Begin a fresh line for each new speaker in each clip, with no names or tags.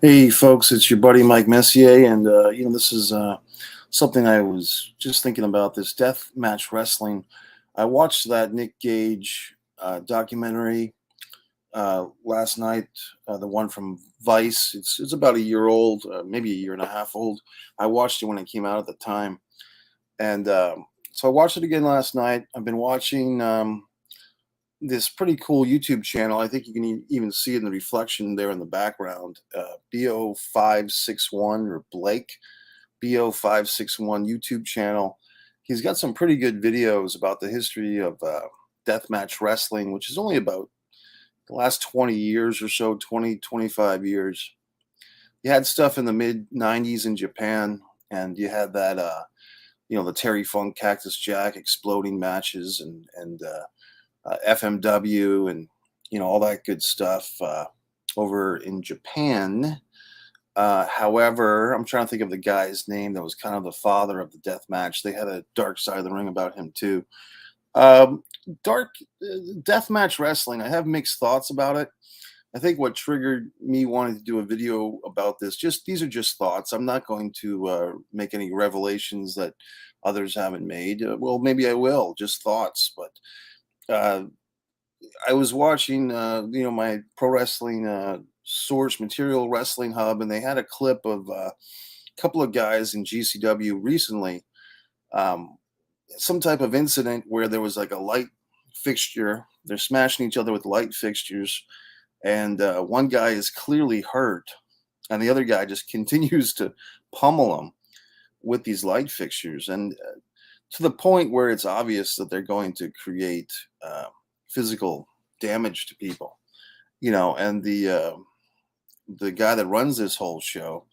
Hey, folks, it's your buddy Mike Messier, and this is something I was just thinking about this death match wrestling. I watched that Nick Gage documentary last night, the one from Vice. It's about a year old, maybe a year and a half old. I watched it when it came out at the time, and so I watched it again last night. I've been watching this pretty cool YouTube channel. I think you can even see it in the reflection there in the background. BO561 or Blake BO561 YouTube channel. He's got some pretty good videos about the history of deathmatch wrestling, which is only about the last 20 years or so, 20, 25 years. You had stuff in the mid 90s in Japan, and you had that, the Terry Funk Cactus Jack exploding matches and FMW and all that good stuff over in Japan. However, I'm trying to think of the guy's name that was kind of the father of the death match. They had a Dark Side of the Ring about him too. Dark death match wrestling. I have mixed thoughts about it. I think what triggered me wanting to do a video about this, these are just thoughts. I'm not going to make any revelations that others haven't made. Well, maybe I will, just thoughts. But I was watching, my pro wrestling source material wrestling hub, and they had a clip of a couple of guys in GCW recently, some type of incident where there was like a light fixture. They're smashing each other with light fixtures, and one guy is clearly hurt, and the other guy just continues to pummel him with these light fixtures, and to the point where it's obvious that they're going to create physical damage to people, and the guy that runs this whole show,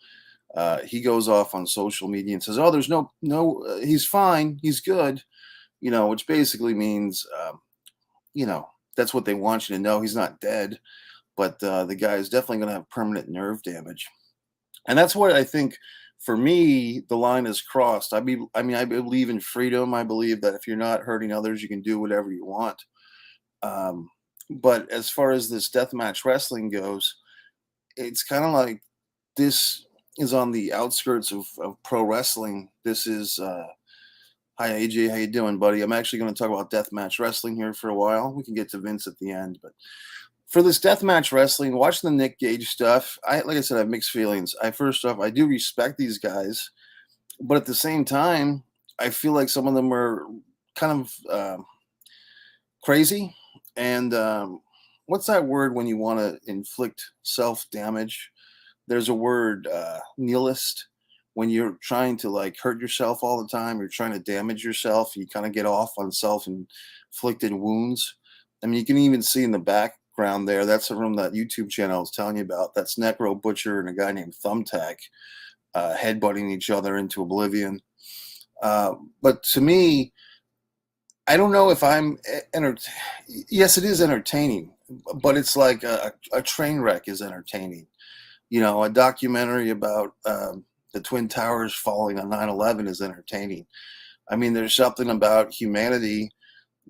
he goes off on social media and says, "Oh, there's no, he's fine, he's good," which basically means, that's what they want you to know. He's not dead, but the guy is definitely going to have permanent nerve damage, and that's what I think. For me, the line is crossed. I believe in freedom. I believe that if you're not hurting others, you can do whatever you want. But as far as this deathmatch wrestling goes, it's kind of like this is on the outskirts of pro wrestling. This is hi AJ, how you doing, buddy? I'm actually going to talk about deathmatch wrestling here for a while. We can get to Vince at the end, but for this deathmatch wrestling, watching the Nick Gage stuff, like I said, I have mixed feelings. First off, I do respect these guys, but at the same time, I feel like some of them are kind of crazy. And what's that word when you want to inflict self-damage? There's a word, nihilist. When you're trying to like hurt yourself all the time, you're trying to damage yourself, you kind of get off on self-inflicted wounds. I mean, you can even see in the background there, that's from that YouTube channel I was telling you about. That's Necro Butcher and a guy named Thumbtack headbutting each other into oblivion. But to me, I don't know if I'm yes, it is entertaining, but it's like a train wreck is entertaining. A documentary about the Twin Towers falling on 9/11 is entertaining. I mean, there's something about humanity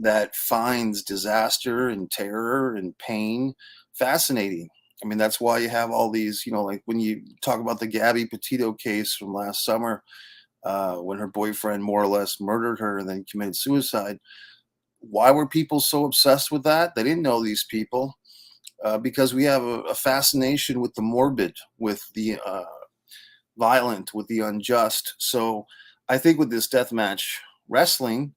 that finds disaster and terror and pain fascinating. I mean, that's why you have all these, like when you talk about the Gabby Petito case from last summer, when her boyfriend more or less murdered her and then committed suicide. Why were people so obsessed with that? They didn't know these people, because we have a fascination with the morbid, with the violent, with the unjust. So I think with this deathmatch wrestling,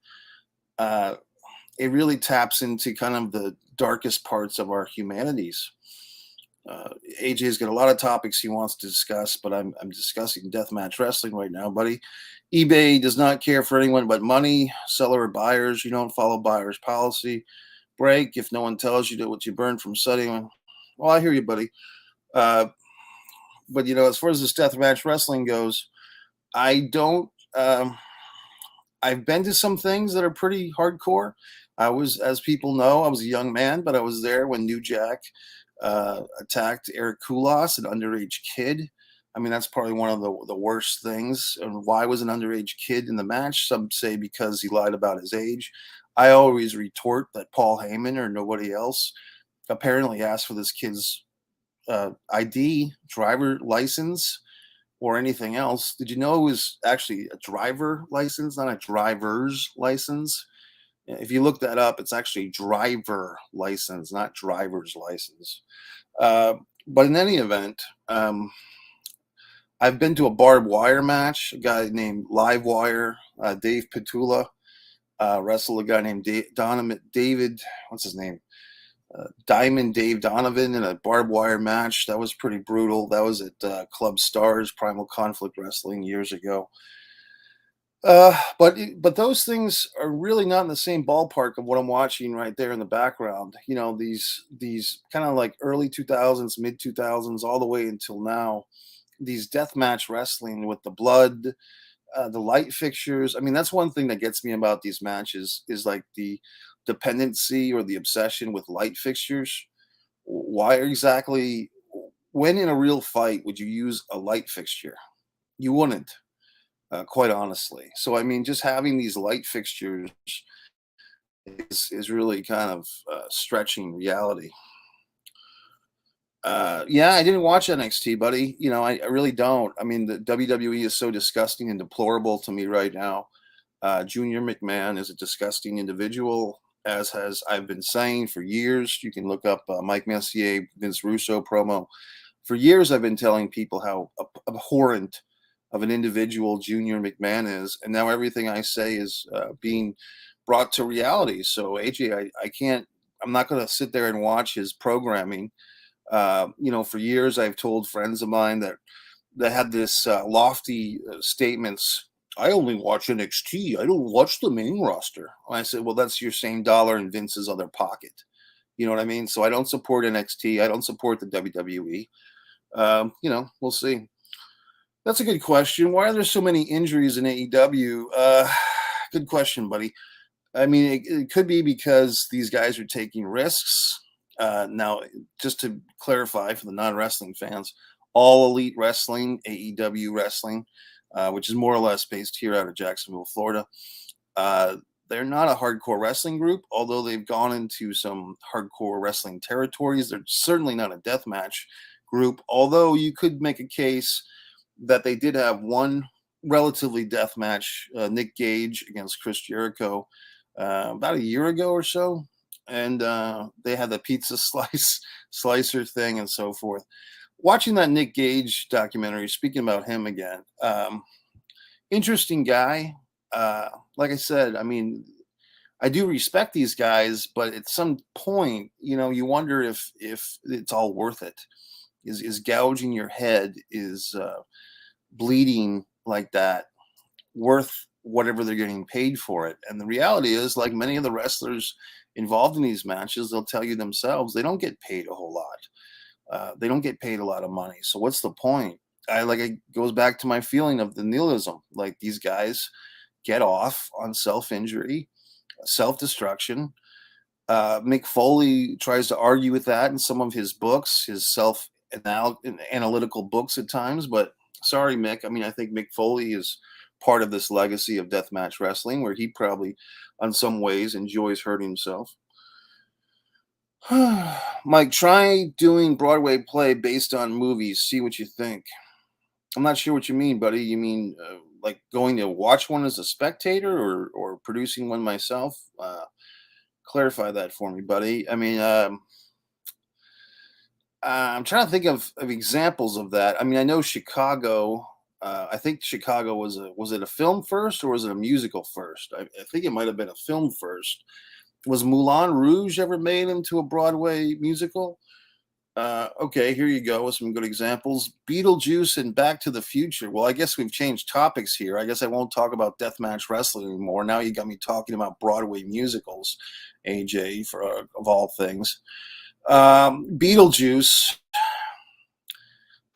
it really taps into kind of the darkest parts of our humanities. AJ's got a lot of topics he wants to discuss, but I'm discussing deathmatch wrestling right now, buddy. eBay does not care for anyone but money, seller or buyers. You don't follow buyer's policy. Break if no one tells you that what you burn from setting. Well, I hear you, buddy. But as far as this deathmatch wrestling goes, I don't. I've been to some things that are pretty hardcore. I was, as people know, I was a young man, but I was there when New Jack attacked Eric Koulos, an underage kid. I mean, that's probably one of the worst things. And why was an underage kid in the match? Some say because he lied about his age. I always retort that Paul Heyman or nobody else apparently asked for this kid's ID, driver license, or anything else. Did you know it was actually a driver license, not a driver's license? If you look that up, it's actually driver license, not driver's license. Uh, but in any event, I've been to a barbed wire match. A guy named Livewire, Dave Petula, wrestled a guy named David, what's his name? Diamond Dave Donovan in a barbed wire match. That was pretty brutal. That was at Club Stars, Primal Conflict Wrestling years ago. But those things are really not in the same ballpark of what I'm watching right there in the background. You know, these kind of like early 2000s, mid 2000s, all the way until now. These deathmatch wrestling with the blood, the light fixtures. I mean, that's one thing that gets me about these matches is like the dependency or the obsession with light fixtures. Why exactly? When in a real fight would you use a light fixture? You wouldn't, quite honestly. So I mean, just having these light fixtures is really kind of stretching reality. Yeah, I didn't watch NXT, buddy. You know, I really don't. I mean, the WWE is so disgusting and deplorable to me right now. Junior McMahon is a disgusting individual, as has I've been saying for years. You can look up Mike Messier, Vince Russo promo. For years, I've been telling people how abhorrent of an individual Junior McMahon is, and now everything I say is being brought to reality. So, AJ, I can't. I'm not going to sit there and watch his programming. You know, for years I've told friends of mine that had this lofty statements. I only watch NXT. I don't watch the main roster. And I said, well, that's your same dollar in Vince's other pocket. You know what I mean? So I don't support NXT. I don't support the WWE. You know, we'll see. That's a good question. Why are there so many injuries in AEW? Good question, buddy. I mean, it could be because these guys are taking risks. Now, just to clarify for the non-wrestling fans, All Elite Wrestling, AEW Wrestling, which is more or less based here out of Jacksonville, Florida, they're not a hardcore wrestling group, although they've gone into some hardcore wrestling territories. They're certainly not a deathmatch group, although you could make a case that they did have one relatively deathmatch, Nick Gage against Chris Jericho, about a year ago or so, and they had the pizza slicer thing and so forth. Watching that Nick Gage documentary, speaking about him again, interesting guy. Like I said, I mean, I do respect these guys, but at some point, you know, you wonder if it's all worth it. Is gouging your head, is bleeding like that worth whatever they're getting paid for it? And the reality is, like many of the wrestlers involved in these matches, they'll tell you themselves they don't get paid a whole lot. They don't get paid a lot of money. So what's the point? It goes back to my feeling of the nihilism. Like, these guys get off on self-injury, self-destruction. Mick Foley tries to argue with that in some of his books, his self-analytical books at times. But sorry, Mick. I mean, I think Mick Foley is part of this legacy of deathmatch wrestling, where he probably, on some ways, enjoys hurting himself. Mike, try doing Broadway play based on movies. See what you think. I'm not sure what you mean, buddy. You mean like going to watch one as a spectator, or producing one myself? Clarify that for me, buddy. I mean, I'm trying to think of examples of that. I mean, I know Chicago. I think Chicago was it a film first, or was it a musical first? I think it might have been a film first. Was Moulin Rouge ever made into a Broadway musical? Okay, here you go with some good examples. Beetlejuice and Back to the Future. Well, I guess we've changed topics here. I guess I won't talk about deathmatch wrestling anymore. Now you got me talking about Broadway musicals, AJ, for of all things. Beetlejuice.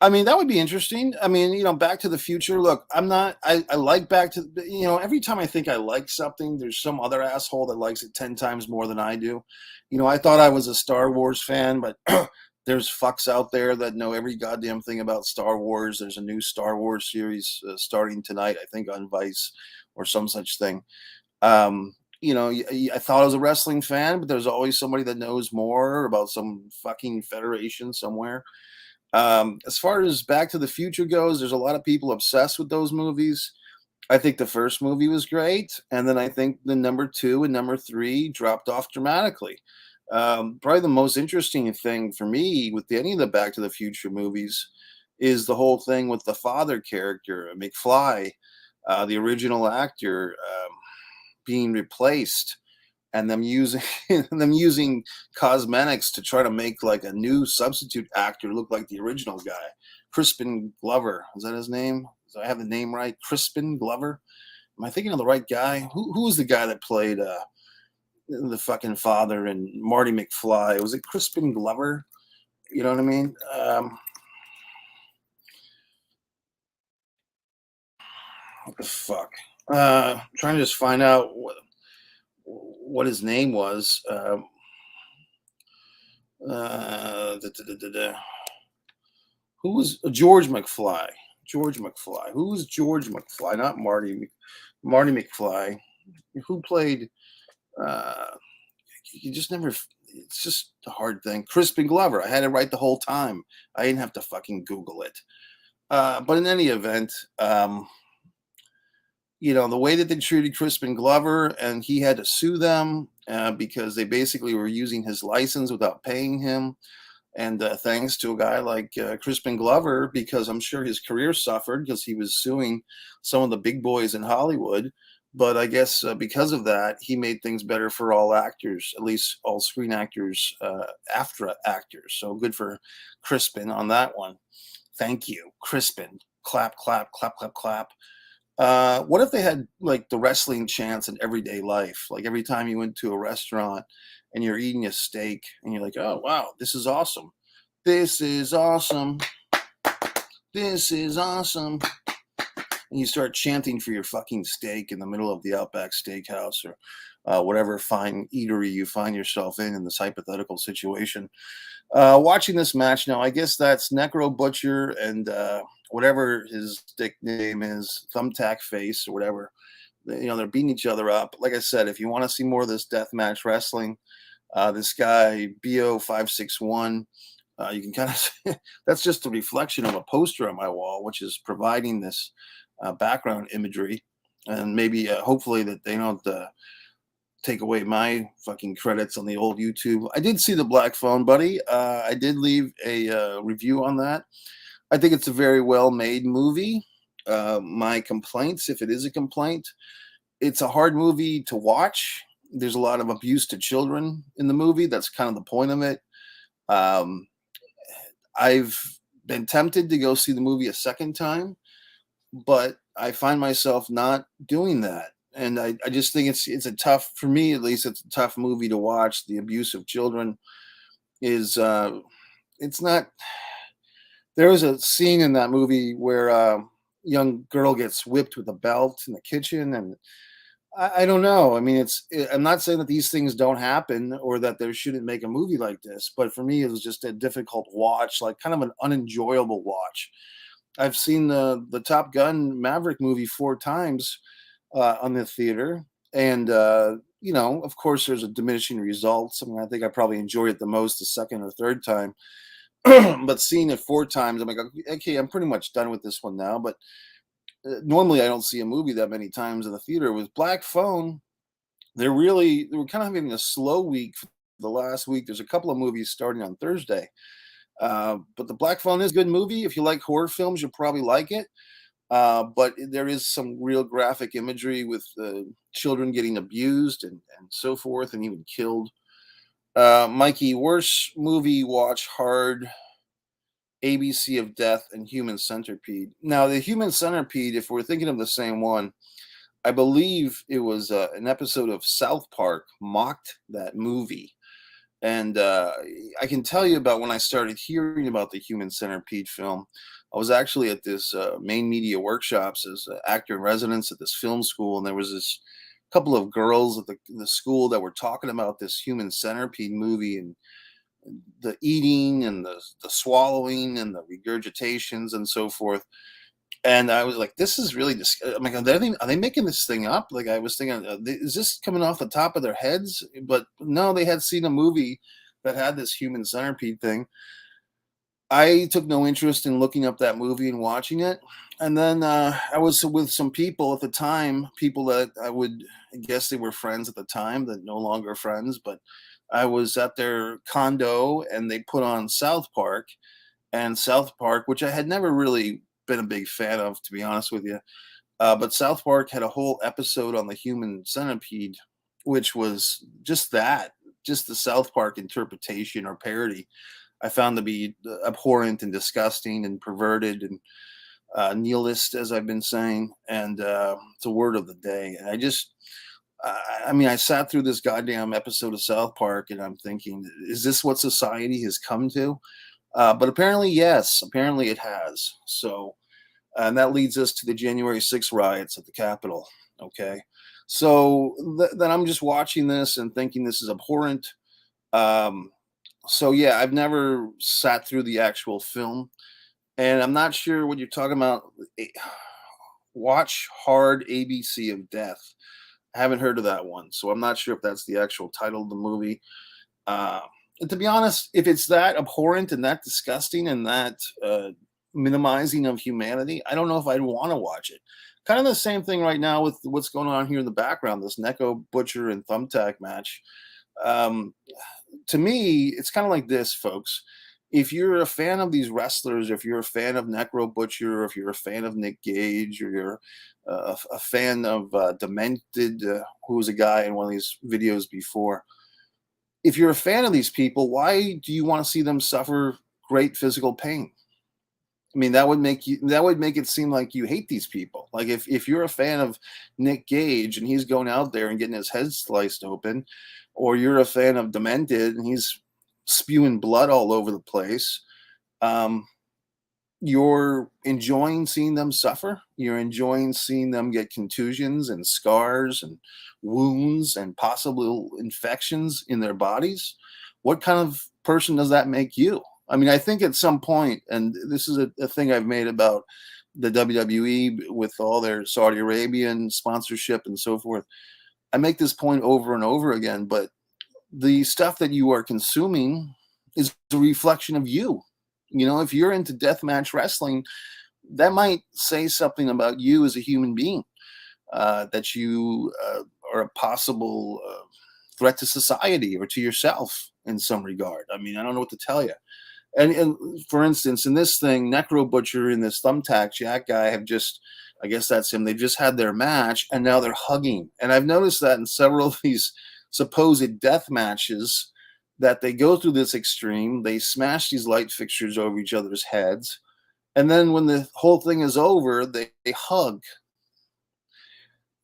I mean, that would be interesting. I mean, you know, Back to the Future. Look, I like Back to, you know, every time I think I like something, there's some other asshole that likes it 10 times more than I do. You know, I thought I was a Star Wars fan, but there's fucks out there that know every goddamn thing about Star Wars. There's a new Star Wars series starting tonight, I think, on Vice or some such thing. You know, I thought I was a wrestling fan, but there's always somebody that knows more about some fucking federation somewhere. As far as Back to the Future goes, there's a lot of people obsessed with those movies. I think the first movie was great, and then I think the number 2 and number 3 dropped off dramatically. Probably the most interesting thing for me with any of the Back to the Future movies is the whole thing with the father character, McFly, the original actor, being replaced, and them using them using cosmetics to try to make like a new substitute actor look like the original guy. Crispin Glover, is that his name? Do I have the name right? Crispin Glover. Am I thinking of the right guy? Who was the guy that played the fucking father in Marty McFly? Was it Crispin Glover? You know what I mean? What the fuck? Trying to just find out what his name was. Da, da, da, da, da. Who was George McFly? George McFly. Who was George McFly? Not Marty. Marty McFly. Who played? Uh, you just never. It's just a hard thing. Crispin Glover. I had it right the whole time. I didn't have to fucking Google it. But in any event, the way that they treated Crispin Glover, and he had to sue them because they basically were using his license without paying him. And thanks to a guy like Crispin Glover, because I'm sure his career suffered because he was suing some of the big boys in Hollywood. But I guess because of that, he made things better for all actors, at least all screen actors, AFTRA actors. So good for Crispin on that one. Thank you, Crispin. Clap, clap, clap, clap, clap. What if they had like the wrestling chants in everyday life? Like every time you went to a restaurant and you're eating a steak and you're like, oh, wow, this is awesome. This is awesome. This is awesome. And you start chanting for your fucking steak in the middle of the Outback Steakhouse or whatever fine eatery you find yourself in this hypothetical situation. Watching this match now, I guess that's Necro Butcher and whatever his nickname is, Thumbtack Face or whatever. They're beating each other up. Like I said, if you want to see more of this deathmatch wrestling, this guy BO561, you can kind of that's just a reflection of a poster on my wall, which is providing this background imagery, and maybe hopefully that they don't take away my fucking credits on the old YouTube. I did see the Black Phone, buddy. I did leave a review on that. I think it's a very well made movie. My complaints, if it is a complaint, it's a hard movie to watch. There's a lot of abuse to children in the movie. That's kind of the point of it. I've been tempted to go see the movie a second time, but I find myself not doing that. And I just think it's a tough, for me at least, it's a tough movie to watch. The abuse of children is, it's not, there was a scene in that movie where a young girl gets whipped with a belt in the kitchen. And I don't know. I mean, I'm not saying that these things don't happen or that there shouldn't make a movie like this, but for me, it was just a difficult watch, like kind of an unenjoyable watch. I've seen the Top Gun Maverick movie 4 times on the theater, and of course, there's a diminishing results. I mean, I think I probably enjoyed it the most the second or third time, but seeing it 4 times, I'm like, okay, I'm pretty much done with this one now. But normally, I don't see a movie that many times in the theater. With Black Phone, they were kind of having a slow week. The last week, there's a couple of movies starting on Thursday. But the Black Phone is a good movie. If you like horror films, you'll probably like it. But there is some real graphic imagery with children getting abused and so forth and even killed. Mikey, worst movie watch hard, ABC of Death and Human Centipede. Now, the Human Centipede, if we're thinking of the same one, I believe it was an episode of South Park mocked that movie. And I can tell you about when I started hearing about the Human Centipede film. I was actually at this main media workshops as an actor in residence at this film school, and there was this couple of girls at the school that were talking about this Human Centipede movie and the eating and the swallowing and the regurgitations and so forth. And I was like, this is really I'm like, are they making this thing up? Like, I was thinking, is this coming off the top of their heads? But no, they had seen a movie that had this Human Centipede thing. I took no interest in looking up that movie and watching it. And then I was with some people at the time, people that I guess they were friends at the time, that no longer friends, but I was at their condo and they put on South Park, and South Park, which I had never really been a big fan of, to be honest with you. But South Park had a whole episode on the human centipede, which was just that, just the South Park interpretation or parody. I found to be abhorrent and disgusting and perverted and nihilist, as I've been saying. And it's a word of the day. And I mean, I sat through this goddamn episode of South Park and I'm thinking, is this what society has come to? But apparently, yes, apparently it has. So, and that leads us to the January 6th riots at the Capitol. Okay. So then I'm just watching this and thinking this is abhorrent. Um, so yeah, I've never sat through the actual film, and I'm not sure what you're talking about. Watch Hard ABC of Death. I haven't heard of that one, so I'm not sure if that's the actual title of the movie. Uh, and to be honest, if it's that abhorrent and that disgusting and that minimizing of humanity, I don't know if I'd want to watch it. Kind of the same thing right now with what's going on here in the background, this Neko Butcher and Thumbtack match. Um, to me, it's kind of like this, folks. If you're a fan of these wrestlers, if you're a fan of Necro Butcher, or if you're a fan of Nick Gage, or you're a fan of Demented, who was a guy in one of these videos before, if you're a fan of these people, why do you want to see them suffer great physical pain? I mean, that would make it seem like you hate these people. Like if you're a fan of Nick Gage and he's going out there and getting his head sliced open, or you're a fan of Demented and he's spewing blood all over the place, um, you're enjoying seeing them suffer. You're enjoying seeing them get contusions and scars and wounds and possible infections in their bodies. What kind of person does that make you? I mean, I think at some point, and this is a thing I've made about the WWE with all their Saudi Arabian sponsorship and so forth. I make this point over and over again, but the stuff that you are consuming is a reflection of you. You know, if you're into deathmatch wrestling, that might say something about you as a human being, that you are a possible threat to society or to yourself in some regard. I mean, I don't know what to tell you. And for instance, in this thing, Necro Butcher and this Thumbtack Jack guy have just, I guess that's him, they just had their match and now they're hugging. And I've noticed that in several of these supposed death matches, that they go through this extreme, they smash these light fixtures over each other's heads, and then when the whole thing is over, they hug.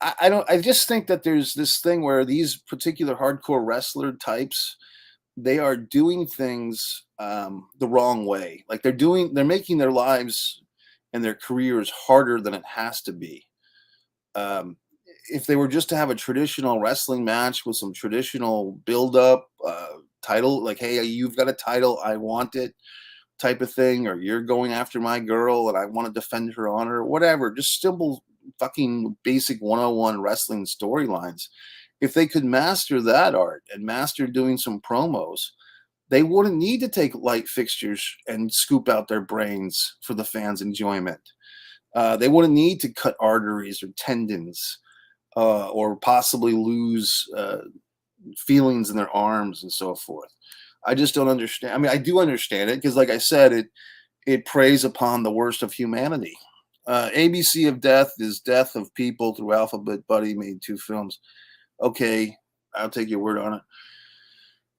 I just think that there's this thing where these particular hardcore wrestler types, they are doing things the wrong way. Like they're making their lives and their careers harder than it has to be. Um, if they were just to have a traditional wrestling match with some traditional build up, title, like, hey, you've got a title, I want it, type of thing, or you're going after my girl and I want to defend her honor, or whatever, just simple fucking basic 101 wrestling storylines. If they could master that art and master doing some promos, they wouldn't need to take light fixtures and scoop out their brains for the fans' enjoyment. They wouldn't need to cut arteries or tendons, or possibly lose feelings in their arms and so forth. I just don't understand. I mean, I do understand it because, like I said, it preys upon the worst of humanity. ABC of Death is death of people through Alphabet Buddy made 2 films. Okay, I'll take your word on it.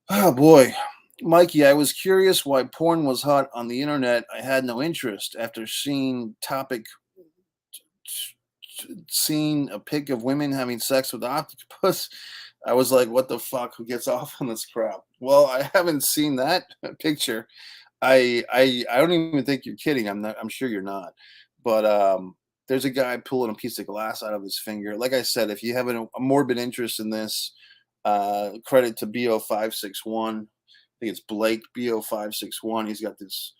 Oh boy, Mikey, I was curious why porn was hot on the internet. I had no interest after seeing a pic of women having sex with octopus. I was like, what the fuck? Who gets off on this crap? Well, I haven't seen that picture. I don't even think you're kidding. I'm sure you're not. But there's a guy pulling a piece of glass out of his finger. Like I said, if you have a morbid interest in this, credit to BO561. I think it's Blake BO561. He's got this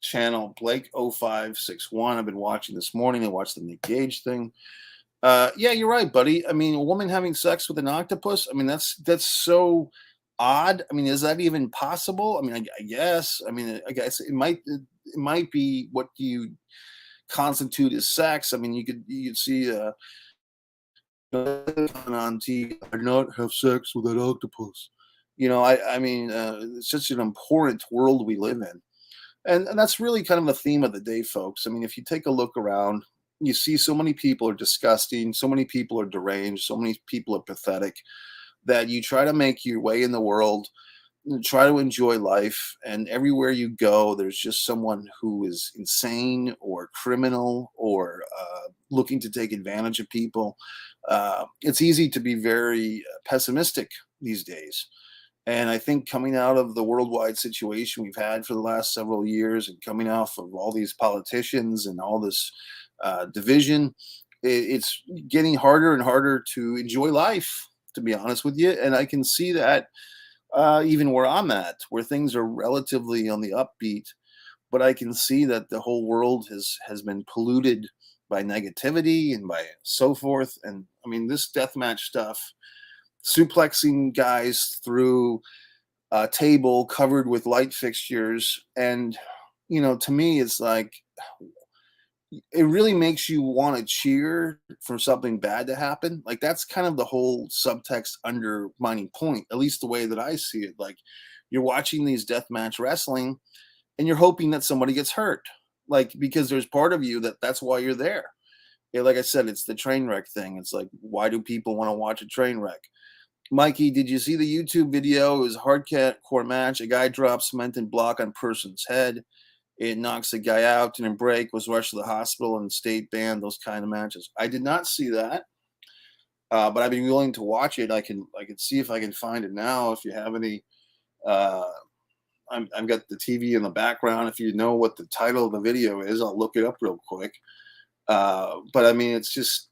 channel, Blake 0561. I've been watching this morning. I watched the Nick Gage thing. Yeah, you're right, buddy. I mean, a woman having sex with an octopus. I mean, that's so odd. I mean, is that even possible? I mean, I guess. I mean, I guess it might be what you constitute as sex. I mean, you could see on TV, I not have sex with an octopus. I mean, it's such an important world we live in. And that's really kind of the theme of the day, folks. I mean, if you take a look around, you see so many people are disgusting, so many people are deranged, so many people are pathetic, that you try to make your way in the world, and try to enjoy life, and everywhere you go, there's just someone who is insane or criminal or looking to take advantage of people. It's easy to be very pessimistic these days. And I think coming out of the worldwide situation we've had for the last several years, and coming off of all these politicians and all this division, it's getting harder and harder to enjoy life, to be honest with you. And I can see that even where I'm at, where things are relatively on the upbeat, but I can see that the whole world has been polluted by negativity and by so forth. And I mean, this deathmatch stuff, suplexing guys through a table covered with light fixtures, and to me, it's like it really makes you want to cheer for something bad to happen. Like, that's kind of the whole subtext undermining point, at least the way that I see it. Like, you're watching these deathmatch wrestling and you're hoping that somebody gets hurt, like, because there's part of you that's why you're there. Yeah, like I said, it's the train wreck thing. It's like, why do people want to watch a train wreck? Mikey, did you see the YouTube video? It was a hardcore match. A guy drops cemented block on person's head. It knocks the guy out, and in break was rushed to the hospital and state banned. Those kind of matches. I did not see that, but I'd be willing to watch it. I can see if I can find it now. If you have any, uh, I've got the TV in the background. If you know what the title of the video is, I'll look it up real quick. But I mean, it's just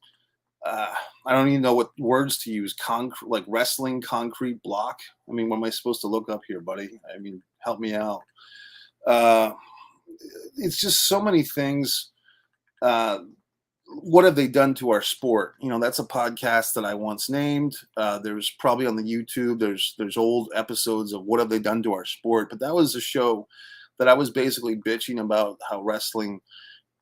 I don't even know what words to use. Like wrestling concrete block. I mean, what am I supposed to look up here, buddy? I mean, help me out. Uh, it's just so many things. What have they done to our sport? That's a podcast that I once named. There's probably on the YouTube. There's old episodes of what have they done to our sport. But that was a show that I was basically bitching about how wrestling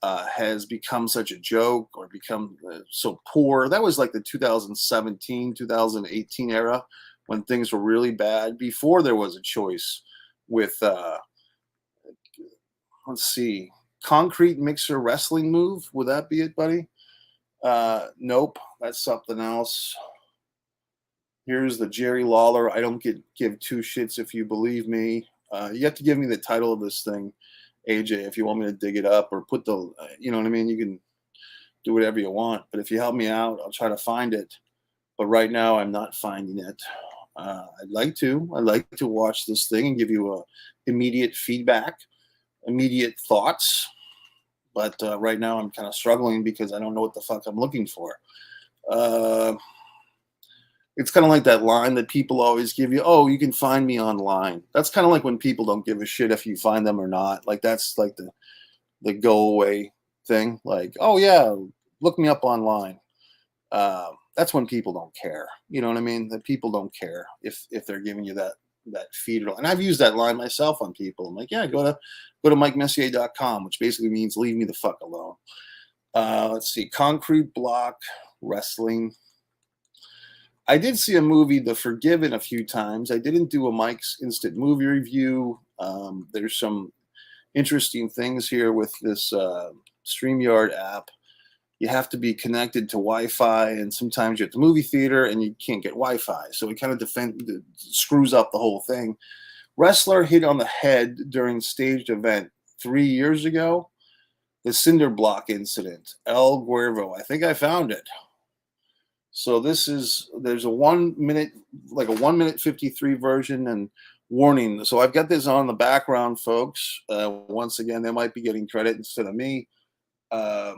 has become such a joke, or become so poor. That was like the 2017, 2018 era, when things were really bad, before there was a choice with, let's see, concrete mixer wrestling move. Would that be it, buddy? Nope, that's something else. Here's the Jerry Lawler. I don't give two shits if you believe me. You have to give me the title of this thing, AJ, if you want me to dig it up, or put the, you know what I mean? You can do whatever you want, but if you help me out, I'll try to find it. But right now, I'm not finding it. I'd like to watch this thing and give you immediate feedback, immediate thoughts. But right now, I'm kind of struggling because I don't know what the fuck I'm looking for. It's kind of like that line that people always give you. Oh, you can find me online. That's kind of like when people don't give a shit if you find them or not. Like, that's like the go away thing. Like, oh yeah, look me up online. That's when people don't care. You know what I mean? That people don't care if they're giving you that feed. And I've used that line myself on people. I'm like, yeah, go to MikeMessier.com, which basically means leave me the fuck alone. Let's see, concrete block wrestling. I did see a movie, The Forgiven, a few times. I didn't do a Mike's Instant Movie Review. There's some interesting things here with this StreamYard app. You have to be connected to Wi-Fi, and sometimes you're at the movie theater and you can't get Wi-Fi. So it kind of screws up the whole thing. Wrestler hit on the head during staged event 3 years ago. The cinder block incident. El Guervo. I think I found it. So there's a 1 minute, like a 1 minute 53 version, and warning. So I've got this on the background, folks. Once again, they might be getting credit instead of me. I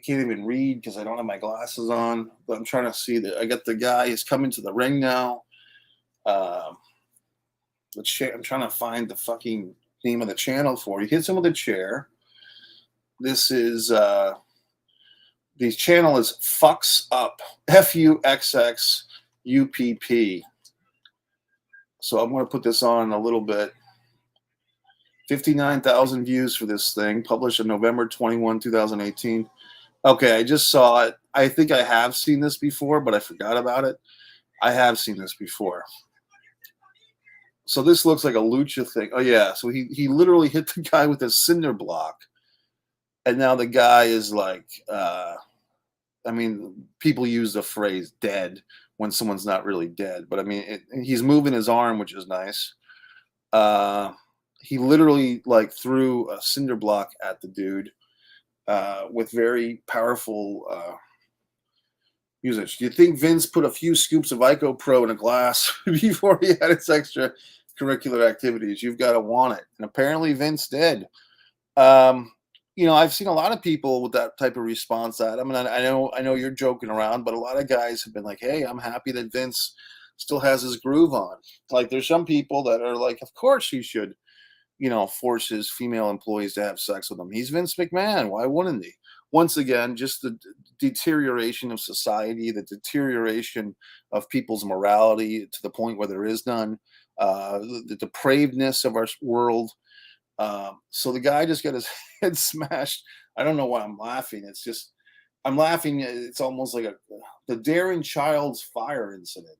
can't even read because I don't have my glasses on, but I'm trying to see that. I got the guy, he's coming to the ring now. I'm trying to find the fucking name of the channel for you. He hits him with a chair. This is, the channel is Fucks Up, FUXXUPP. So I'm going to put this on a little bit. 59,000 views for this thing, published on November 21, 2018. Okay, I just saw it. I think I have seen this before, but I forgot about it. I have seen this before. So this looks like a lucha thing. Oh, yeah. So he literally hit the guy with a cinder block. And now the guy is like, I mean, people use the phrase dead when someone's not really dead. But, I mean, he's moving his arm, which is nice. He literally, like, threw a cinder block at the dude with very powerful usage. Do you think Vince put a few scoops of ICO Pro in a glass before he had his extra curricular activities? You've got to want it. And apparently Vince did. You know, I've seen a lot of people with that type of response. I mean, I know you're joking around, but a lot of guys have been like, hey, I'm happy that Vince still has his groove on. Like, there's some people that are like, of course he should, you know, force his female employees to have sex with him. He's Vince McMahon. Why wouldn't he? Once again, just the deterioration of society, the deterioration of people's morality to the point where there is none, the depravedness of our world. So the guy just got his head smashed. I don't know why I'm laughing. It's just, I'm laughing. It's almost like the Darren Childs fire incident.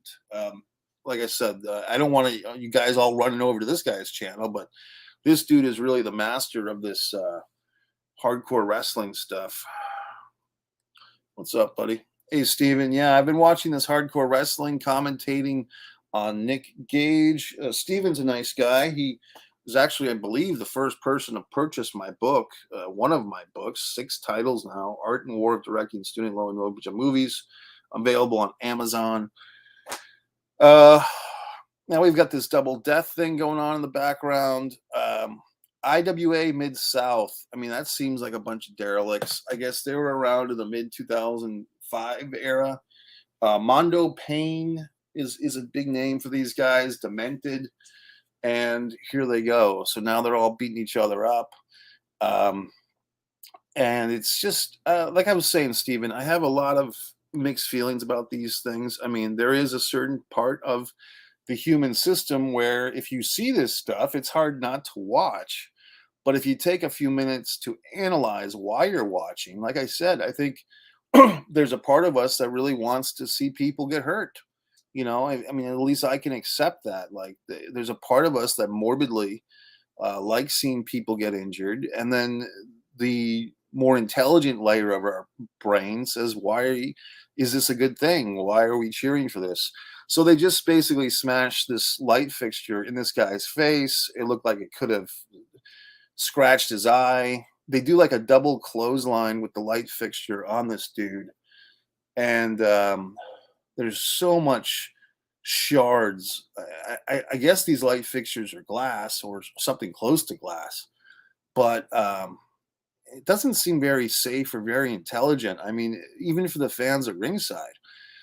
Like I said, I don't want to, you guys all running over to this guy's channel, but this dude is really the master of this hardcore wrestling stuff. What's up, buddy? Hey, Steven. Yeah, I've been watching this hardcore wrestling, commentating on Nick Gage. Steven's a nice guy. He was actually, I believe, the first person to purchase my book, one of my books, 6 titles now, Art and War of Directing Student Loan Motion Movies, available on Amazon. Now we've got this double death thing going on in the background. IWA Mid-South. I mean, that seems like a bunch of derelicts. I guess they were around in the mid-2005 era. Mondo Payne is a big name for these guys. Demented. And here they go. So now they're all beating each other up. And it's just, like I was saying, Stephen, I have a lot of mixed feelings about these things. I mean, there is a certain part of the human system where if you see this stuff, it's hard not to watch. But if you take a few minutes to analyze why you're watching, like I said, I think there's a part of us that really wants to see people get hurt. You know, I mean, at least I can accept that. Like, there's a part of us that morbidly likes seeing people get injured. And then the more intelligent layer of our brain says, why is this a good thing? Why are we cheering for this? So they just basically smashed this light fixture in this guy's face. It looked like it could have scratched his eye. They do like a double clothesline with the light fixture on this dude. And there's so much shards. I guess these light fixtures are glass or something close to glass. But it doesn't seem very safe or very intelligent. I mean, even for the fans at ringside.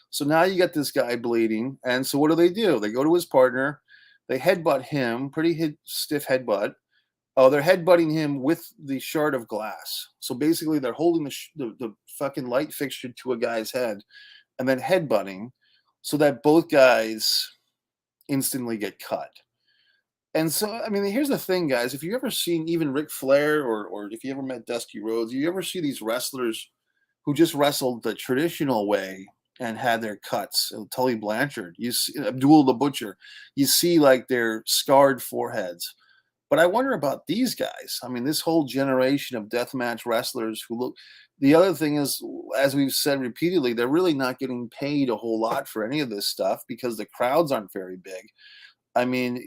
So now you got this guy bleeding. And so what do? They go to his partner. They headbutt him, pretty stiff headbutt. Oh, they're headbutting him with the shard of glass. So basically they're holding the fucking light fixture to a guy's head and then headbutting so that both guys instantly get cut. And so, I mean, here's the thing, guys. If you ever seen even Ric Flair or if you ever met Dusty Rhodes, you ever see these wrestlers who just wrestled the traditional way and had their cuts. Tully Blanchard, you see Abdul the Butcher, you see like their scarred foreheads. But I wonder about these guys. I mean, this whole generation of deathmatch wrestlers who look. The other thing is, as we've said repeatedly, they're really not getting paid a whole lot for any of this stuff because the crowds aren't very big. I mean,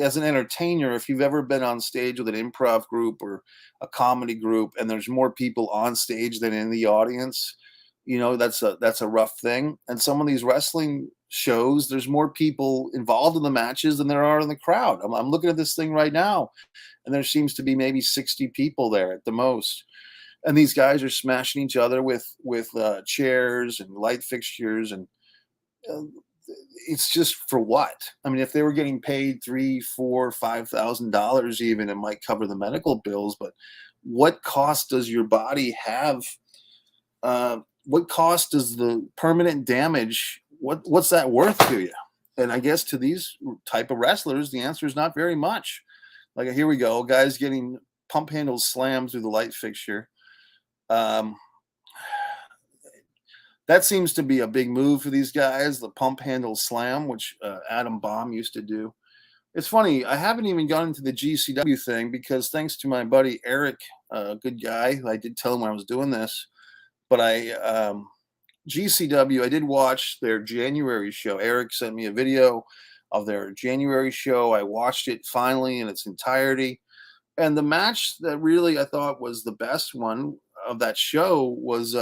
as an entertainer, if you've ever been on stage with an improv group or a comedy group and there's more people on stage than in the audience, you know, that's a rough thing. And some of these wrestling shows, there's more people involved in the matches than there are in the crowd. I'm looking at this thing right now, and there seems to be maybe 60 people there at the most. And these guys are smashing each other with chairs and light fixtures, and it's just for what? I mean, if they were getting paid $3,000, $4,000, $5,000 even, it might cover the medical bills. But what cost does your body have? What cost does the permanent damage? What's that worth to you? And I guess to these type of wrestlers, the answer is not very much. Like, here we go, guys getting pump handles slammed through the light fixture. Um, that seems to be a big move for these guys, the pump handle slam, which Adam Baum used to do. It's funny, I haven't even gone into the GCW thing because thanks to my buddy Eric, a good guy, I did tell him when I was doing this, but GCW, I did watch their January show. Eric sent me a video of their January show. I watched it finally in its entirety. And the match that really I thought was the best one of that show was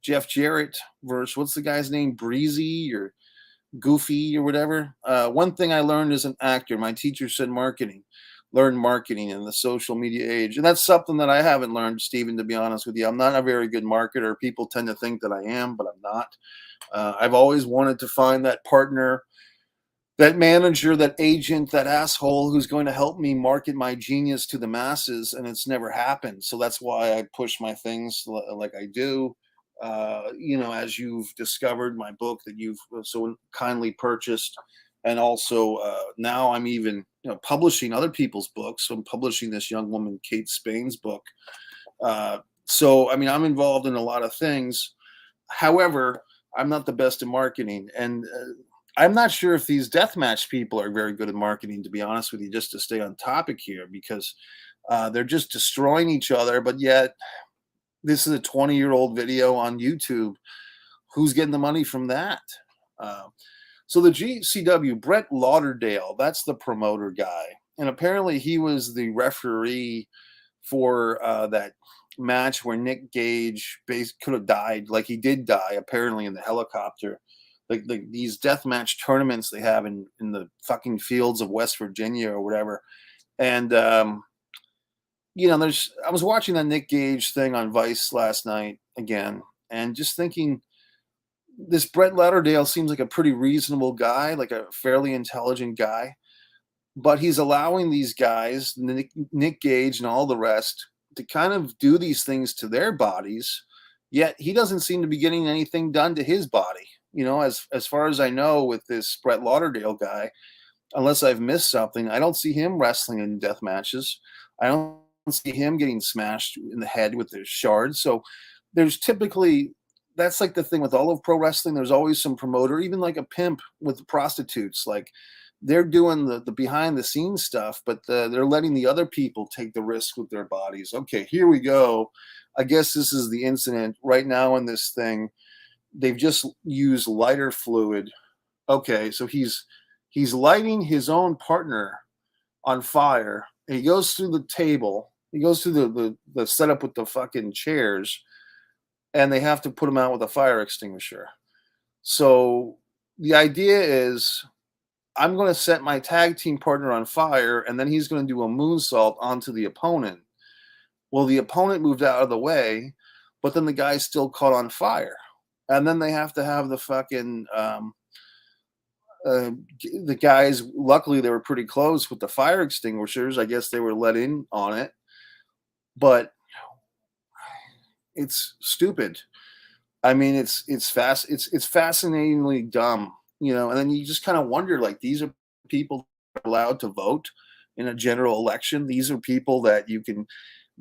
Jeff Jarrett versus, what's the guy's name? Breezy or Goofy or whatever. One thing I learned as an actor, my teacher said marketing. Learn marketing in the social media age. And that's something that I haven't learned, Stephen, to be honest with you. I'm not a very good marketer. People tend to think that I am, but I'm not. I've always wanted to find that partner, that manager, that agent, that asshole who's going to help me market my genius to the masses, and it's never happened. So that's why I push my things like I do. As you've discovered, my book that you've so kindly purchased, and also now I'm even publishing other people's books. So I'm publishing this young woman, Kate Spain's book. So I mean, I'm involved in a lot of things. However, I'm not the best at marketing, and I'm not sure if these deathmatch people are very good at marketing, to be honest with you, just to stay on topic here, because they're just destroying each other. But yet, this is a 20-year-old video on YouTube. Who's getting the money from that? So the GCW, Brett Lauderdale, that's the promoter guy. And apparently he was the referee for that match where Nick Gage could have died. Like, he did die, apparently, in the helicopter. Like these deathmatch tournaments they have in the fucking fields of West Virginia or whatever. And, I was watching that Nick Gage thing on Vice last night again, and just thinking, this Brett Lauderdale seems like a pretty reasonable guy, like a fairly intelligent guy, but he's allowing these guys, Nick Gage and all the rest, to kind of do these things to their bodies, yet he doesn't seem to be getting anything done to his body. As far as I know, with this Brett Lauderdale guy, unless I've missed something, I don't see him wrestling in death matches. I don't see him getting smashed in the head with their shards. So there's typically, that's like the thing with all of pro wrestling. There's always some promoter, even like a pimp with prostitutes. Like, they're doing the behind the scenes stuff, but they're letting the other people take the risk with their bodies. Okay, here we go. I guess this is the incident right now in this thing. They've just used lighter fluid. Okay, so he's lighting his own partner on fire. He goes through the table. He goes through the setup with the fucking chairs, and they have to put him out with a fire extinguisher. So the idea is, I'm going to set my tag team partner on fire, and then he's going to do a moonsault onto the opponent. Well, the opponent moved out of the way, but then the guy's still caught on fire. And then they have to have the fucking the guys, luckily they were pretty close with the fire extinguishers. I guess they were let in on it, but it's stupid. I mean, it's fascinatingly dumb, and then you just kind of wonder, like, these are people allowed to vote in a general election. These are people that you can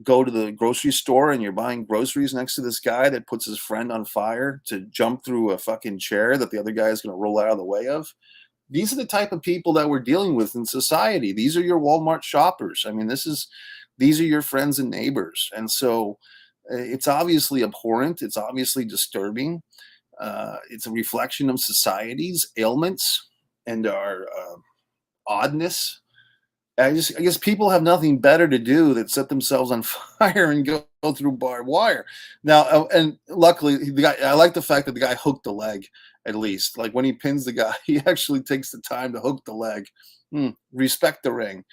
go to the grocery store and you're buying groceries next to this guy that puts his friend on fire to jump through a fucking chair that the other guy is going to roll out of the way of. These are the type of people that we're dealing with in society. These are your Walmart shoppers. I mean, these are your friends and neighbors. And so it's obviously abhorrent. It's obviously disturbing. It's a reflection of society's ailments and our oddness. I guess people have nothing better to do than set themselves on fire and go through barbed wire. Now, and luckily, the guy, I like the fact that the guy hooked the leg, at least. Like, when he pins the guy, he actually takes the time to hook the leg. Respect the ring.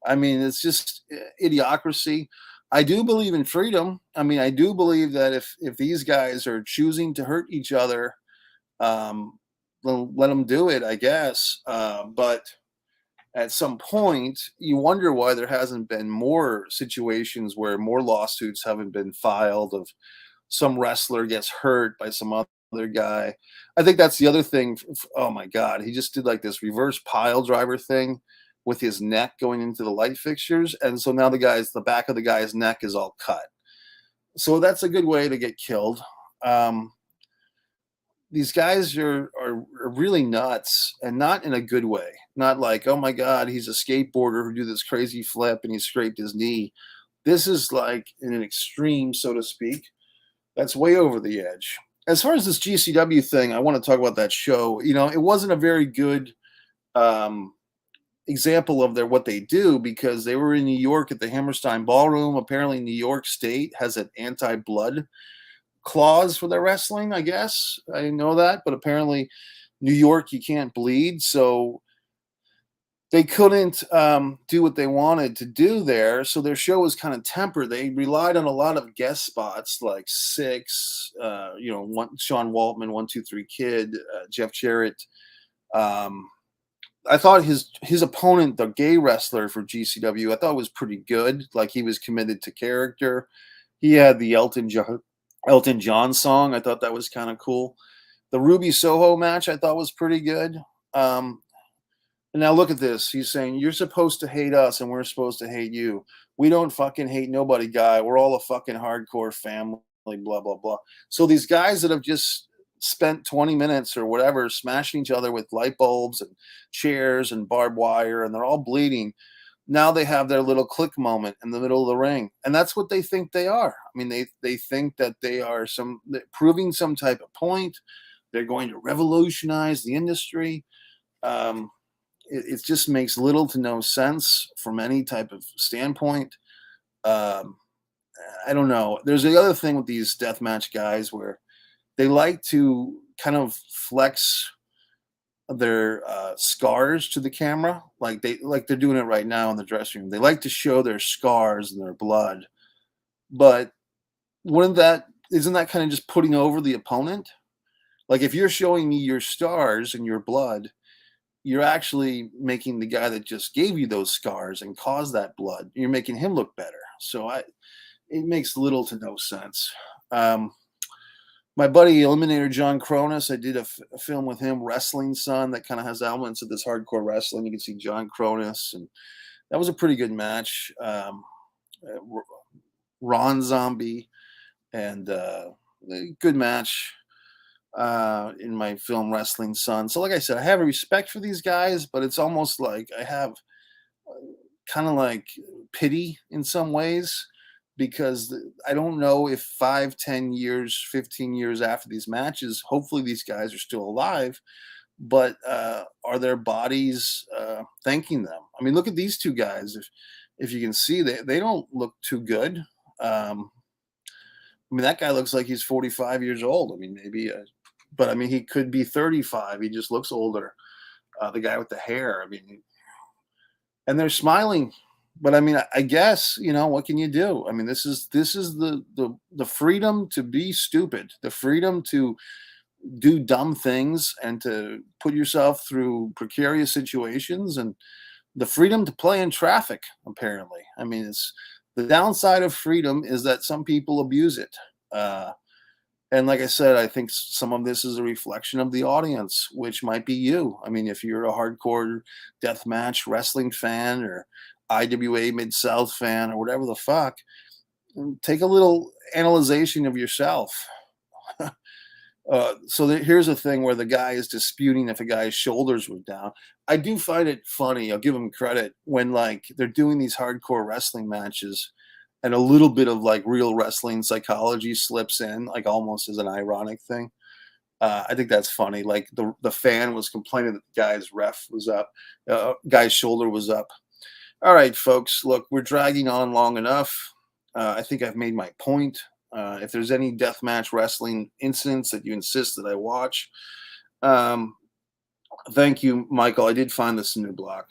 I mean, it's just idiocracy. I do believe in freedom. I mean, I do believe that if these guys are choosing to hurt each other, let them do it, I guess. But at some point, you wonder why there hasn't been more situations where more lawsuits haven't been filed of some wrestler gets hurt by some other other guy. I think that's the other thing. Oh my God, he just did like this reverse pile driver thing with his neck going into the light fixtures, and so now the back of the guy's neck is all cut. So that's a good way to get killed. Um, these guys are really nuts, and not in a good way. Not like, oh my God, he's a skateboarder who do this crazy flip and he scraped his knee. This is like in an extreme, so to speak. That's way over the edge. As far as this GCW thing, I want to talk about that show. You know, it wasn't a very good um, example of what they do, because they were in New York at the Hammerstein Ballroom. Apparently, New York State has an anti-blood clause for their wrestling. I guess I didn't know that, but apparently, New York, you can't bleed, so they couldn't do what they wanted to do there. So their show was kind of tempered. They relied on a lot of guest spots like Six, Sean Waltman, 1-2-3 Kid, Jeff Jarrett. I thought his opponent, the gay wrestler for GCW, I thought was pretty good. Like, he was committed to character. He had the Elton John song. I thought that was kind of cool. The Ruby Soho match I thought was pretty good. And now look at this. He's saying, you're supposed to hate us and we're supposed to hate you. We don't fucking hate nobody, guy. We're all a fucking hardcore family, blah, blah, blah. So these guys that have just spent 20 minutes or whatever smashing each other with light bulbs and chairs and barbed wire, and they're all bleeding. Now they have their little click moment in the middle of the ring. And that's what they think they are. I mean, they think that they are proving some type of point. They're going to revolutionize the industry. It just makes little to no sense from any type of standpoint. I don't know. There's the other thing with these deathmatch guys where they like to kind of flex their scars to the camera, like they're doing it right now in the dressing room. They like to show their scars and their blood, but isn't that kind of just putting over the opponent? Like, if you're showing me your scars and your blood, you're actually making the guy that just gave you those scars and caused that blood, you're making him look better. So it makes little to no sense. My buddy Eliminator John Cronus, I did a film with him, Wrestling Son, that kind of has elements of this hardcore wrestling. You can see John Cronus, and that was a pretty good match. Ron Zombie, and a good match in my film Wrestling Son. So like I said, I have a respect for these guys, but it's almost like I have kind of like pity in some ways, because I don't know if 5, 10 years, 15 years after these matches, hopefully these guys are still alive, but are their bodies thanking them? I mean, look at these two guys. If you can see, they don't look too good. I mean, that guy looks like he's 45 years old. I mean, maybe, but I mean, he could be 35. He just looks older. The guy with the hair, I mean, and they're smiling. But I mean, I guess, what can you do? I mean, this is the freedom to be stupid, the freedom to do dumb things and to put yourself through precarious situations, and the freedom to play in traffic, apparently. I mean, it's the downside of freedom is that some people abuse it. And like I said, I think some of this is a reflection of the audience, which might be you. I mean, if you're a hardcore deathmatch wrestling fan or IWA Mid-South fan or whatever the fuck, take a little analyzation of yourself. Here's a thing where the guy is disputing if a guy's shoulders were down. I do find it funny. I'll give him credit when they're doing these hardcore wrestling matches, and a little bit of real wrestling psychology slips in, almost as an ironic thing. I think that's funny. Like the fan was complaining that the guy's shoulder was up. All right, folks, look, we're dragging on long enough. I think I've made my point. If there's any deathmatch wrestling incidents that you insist that I watch, thank you, Michael. I did find this new block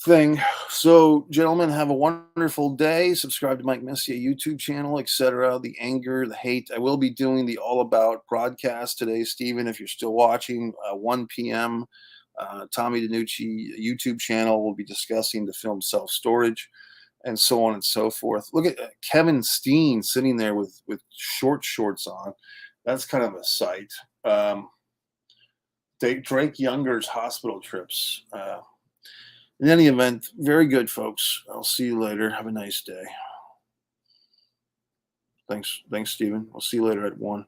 thing. So, gentlemen, have a wonderful day. Subscribe to Mike Messier YouTube channel, etc. The anger, the hate. I will be doing the All About broadcast today, Stephen, if you're still watching, 1 p.m. Tommy DiNucci YouTube channel. We'll be discussing the film Self-Storage and so on and so forth. Look at Kevin Steen sitting there with short shorts on. That's kind of a sight. Drake Younger's hospital trips. In any event, very good, folks. I'll see you later. Have a nice day. Thanks, Stephen. I'll see you later at 1.